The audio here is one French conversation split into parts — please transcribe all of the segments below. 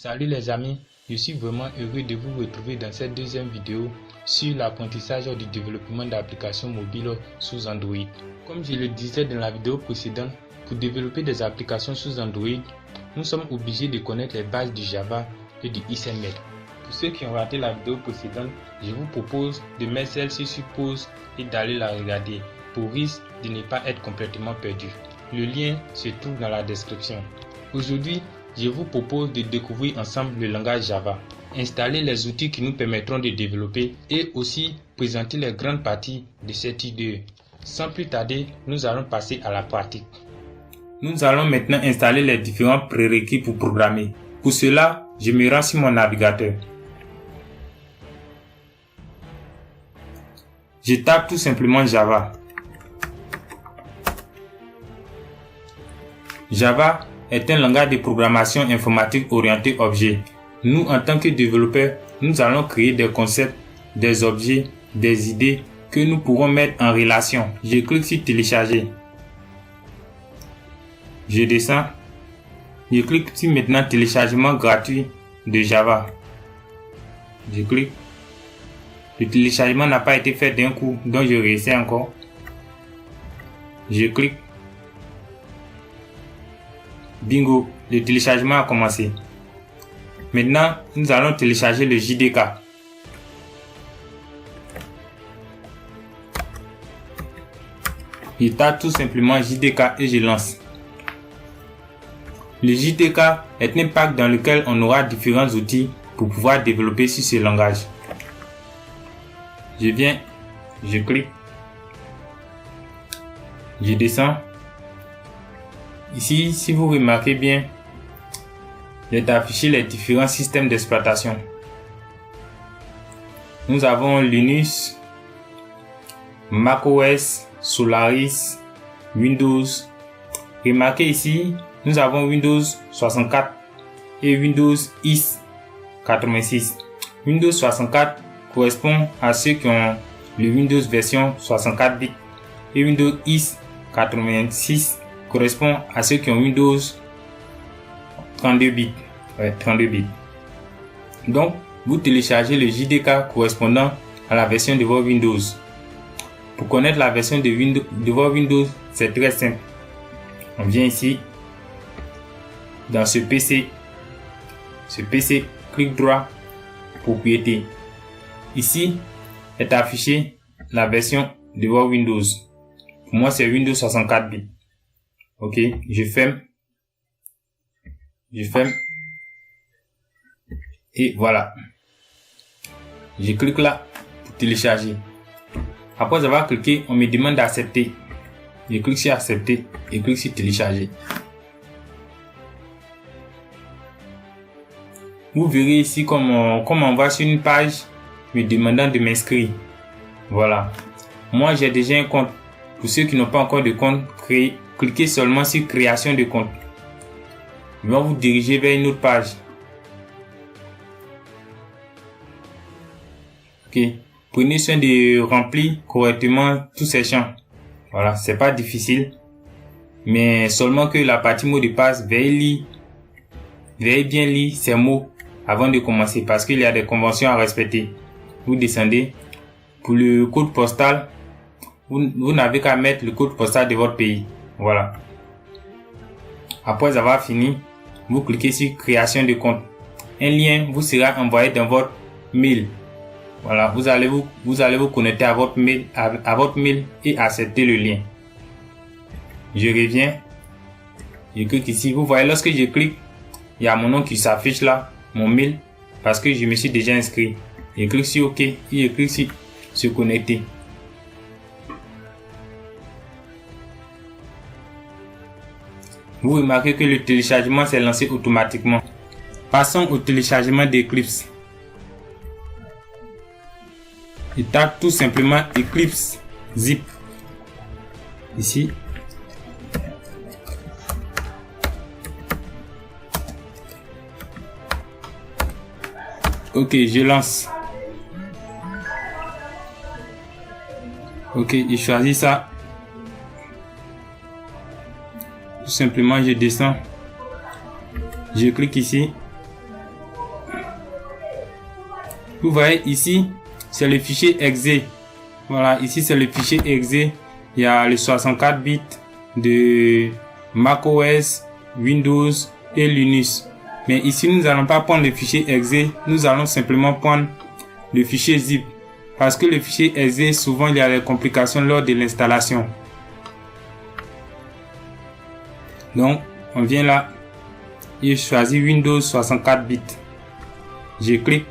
Salut les amis, je suis vraiment heureux de vous retrouver dans cette deuxième vidéo sur l'apprentissage du développement d'applications mobiles sous Android. Comme je le disais dans la vidéo précédente, pour développer des applications sous Android, nous sommes obligés de connaître les bases du Java et du XML. Pour ceux qui ont raté la vidéo précédente, je vous propose de mettre celle-ci sur pause et d'aller la regarder pour risque de ne pas être complètement perdu. Le lien se trouve dans la description. Aujourd'hui, je vous propose de découvrir ensemble le langage Java, installer les outils qui nous permettront de développer et aussi présenter les grandes parties de cette idée. Sans plus tarder, nous allons passer à la pratique. Nous allons maintenant installer les différents prérequis pour programmer. Pour cela, je me rends sur mon navigateur. Je tape tout simplement Java. Java est un langage de programmation informatique orienté objet. Nous, en tant que développeurs, nous allons créer des concepts, des objets, des idées que nous pourrons mettre en relation. Je clique sur télécharger. Je descends. Je clique sur maintenant téléchargement gratuit de Java. Je clique. Le téléchargement n'a pas été fait d'un coup, donc je réessaie encore. Je clique. Bingo, le téléchargement a commencé. Maintenant, nous allons télécharger le JDK. Je tape tout simplement JDK et je lance. Le JDK est un pack dans lequel on aura différents outils pour pouvoir développer sur ce langage. Je viens, je clique, je descends. Ici, si vous remarquez bien, il est affiché les différents systèmes d'exploitation. Nous avons Linux, macOS, Solaris, Windows. Remarquez ici, nous avons Windows 64 et Windows x86. Windows 64 correspond à ceux qui ont le Windows version 64 bits et Windows x86 correspond à ceux qui ont Windows 32 bits. 32 bits. Donc, vous téléchargez le JDK correspondant à la version de votre Windows. Pour connaître la version de votre Windows, c'est très simple. On vient ici, dans ce PC, clic droit, propriété. Ici est affiché la version de votre Windows. Pour moi, c'est Windows 64 bits. Ok, je ferme. Et voilà. Je clique là pour télécharger. Après avoir cliqué, on me demande d'accepter. Je clique sur accepter et clique sur télécharger. Vous verrez ici comme on va sur une page me demandant de m'inscrire. Voilà. Moi, j'ai déjà un compte. Pour ceux qui n'ont pas encore de compte, cliquez seulement sur création de compte. Ils vont vous diriger vers une autre page. Ok. Prenez soin de remplir correctement tous ces champs. Voilà, c'est pas difficile. Mais seulement que la partie mot de passe, veuillez bien lire ces mots avant de commencer parce qu'il y a des conventions à respecter. Vous descendez. Pour le code postal, vous n'avez qu'à mettre le code postal de votre pays. Voilà. Après avoir fini, vous cliquez sur création de compte. Un lien vous sera envoyé dans votre mail. Voilà, vous allez vous connecter à votre mail et accepter le lien. Je reviens. Je clique ici. Vous voyez, lorsque je clique, il y a mon nom qui s'affiche là, mon mail, parce que je me suis déjà inscrit. Je clique sur OK et je clique sur se connecter. Vous remarquez que le téléchargement s'est lancé automatiquement. Passons au téléchargement d'Eclipse. Je tape tout simplement Eclipse zip. Ici. Ok, je lance. Ok, je choisis ça. Tout simplement, je descends. Je clique ici. Vous voyez ici, c'est le fichier exe. Voilà, ici c'est le fichier exe. Il y a les 64 bits de macOS, Windows et Linux. Mais ici, nous n'allons pas prendre le fichier exe. Nous allons simplement prendre le fichier zip. Parce que le fichier exe, souvent, il y a des complications lors de l'installation. Donc, on vient là. Et je choisis Windows 64 bits. Je clique.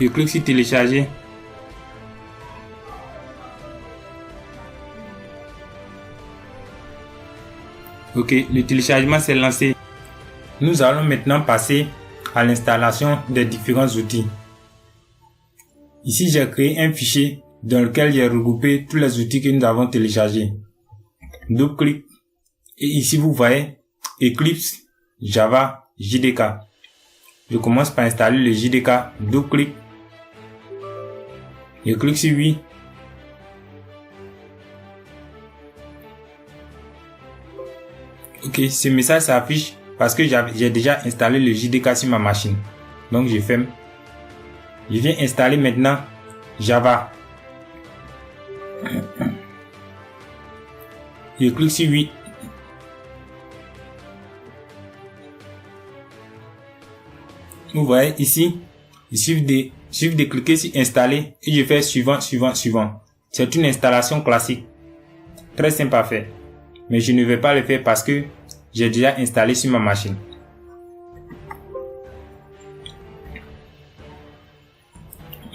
Je clique sur télécharger. Ok, le téléchargement s'est lancé. Nous allons maintenant passer à l'installation des différents outils. Ici, j'ai créé un fichier dans lequel j'ai regroupé tous les outils que nous avons téléchargés. Double-clic. Et ici, vous voyez Eclipse, Java, JDK. Je commence par installer le JDK. Double-clic. Je clique sur oui. Ok, ce message s'affiche parce que j'ai déjà installé le JDK sur ma machine. Donc je ferme. Je viens installer maintenant Java. Je clique sur oui. Vous voyez ici, il suffit de cliquer sur installer et je fais suivant. C'est une installation classique. Très simple à faire. Mais je ne vais pas le faire parce que j'ai déjà installé sur ma machine.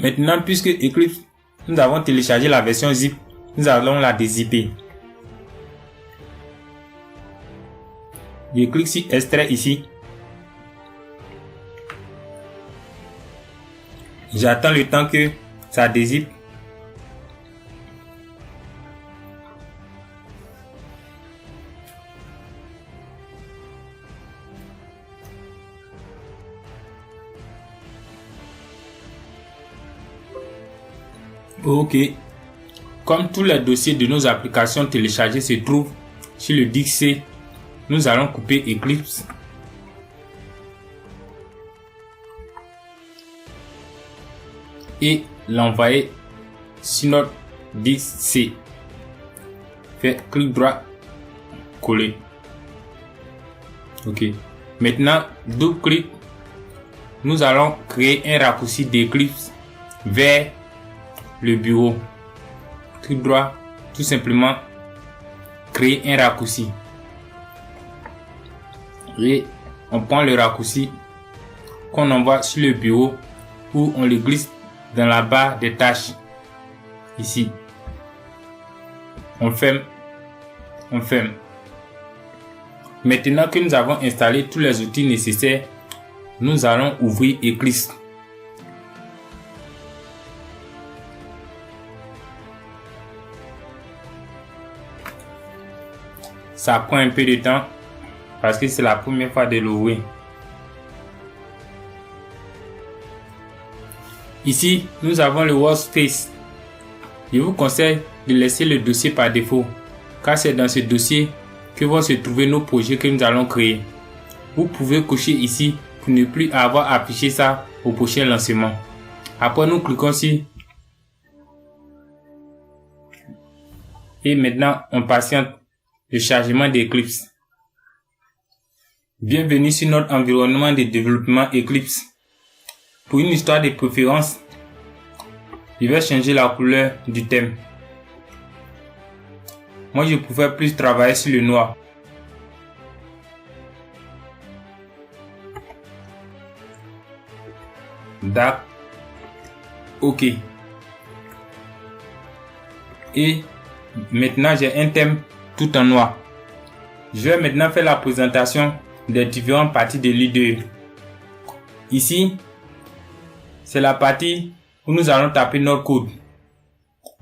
Maintenant, puisque Eclipse, nous avons téléchargé la version zip, nous allons la dézipper. Je clique sur extrait ici. J'attends le temps que ça dézippe. Ok. Comme tous les dossiers de nos applications téléchargées se trouvent sur le disque C, nous allons couper Eclipse. Et l'envoyer sur notre disque C. Faites clic droit, coller. Ok. Maintenant, double clic. Nous allons créer un raccourci d'Eclipse vers le bureau. Clic droit, tout simplement créer un raccourci. Et on prend le raccourci qu'on envoie sur le bureau ou on le glisse dans la barre des tâches. Ici. On ferme. Maintenant que nous avons installé tous les outils nécessaires, nous allons ouvrir Eclipse. Ça prend un peu de temps parce que c'est la première fois de l'ouvrir. Ici, nous avons le workspace. Je vous conseille de laisser le dossier par défaut, car c'est dans ce dossier que vont se trouver nos projets que nous allons créer. Vous pouvez cocher ici pour ne plus avoir à afficher ça au prochain lancement. Après, nous cliquons sur et maintenant on patiente le chargement d'Eclipse. Bienvenue sur notre environnement de développement Eclipse. Pour une histoire de préférence, je vais changer la couleur du thème. Moi, je préfère plus travailler sur le noir. D'accord. Ok. Et maintenant, j'ai un thème tout en noir. Je vais maintenant faire la présentation des différentes parties de l'IDE. Ici, c'est la partie où nous allons taper notre code.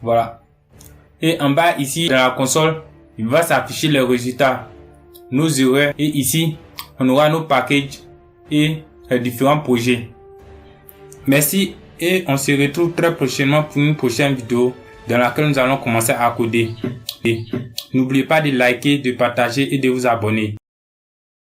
Voilà. Et en bas ici, dans la console, il va s'afficher les résultats, nos erreurs. Et ici, on aura nos packages et les différents projets. Merci et on se retrouve très prochainement pour une prochaine vidéo dans laquelle nous allons commencer à coder. Et n'oubliez pas de liker, de partager et de vous abonner.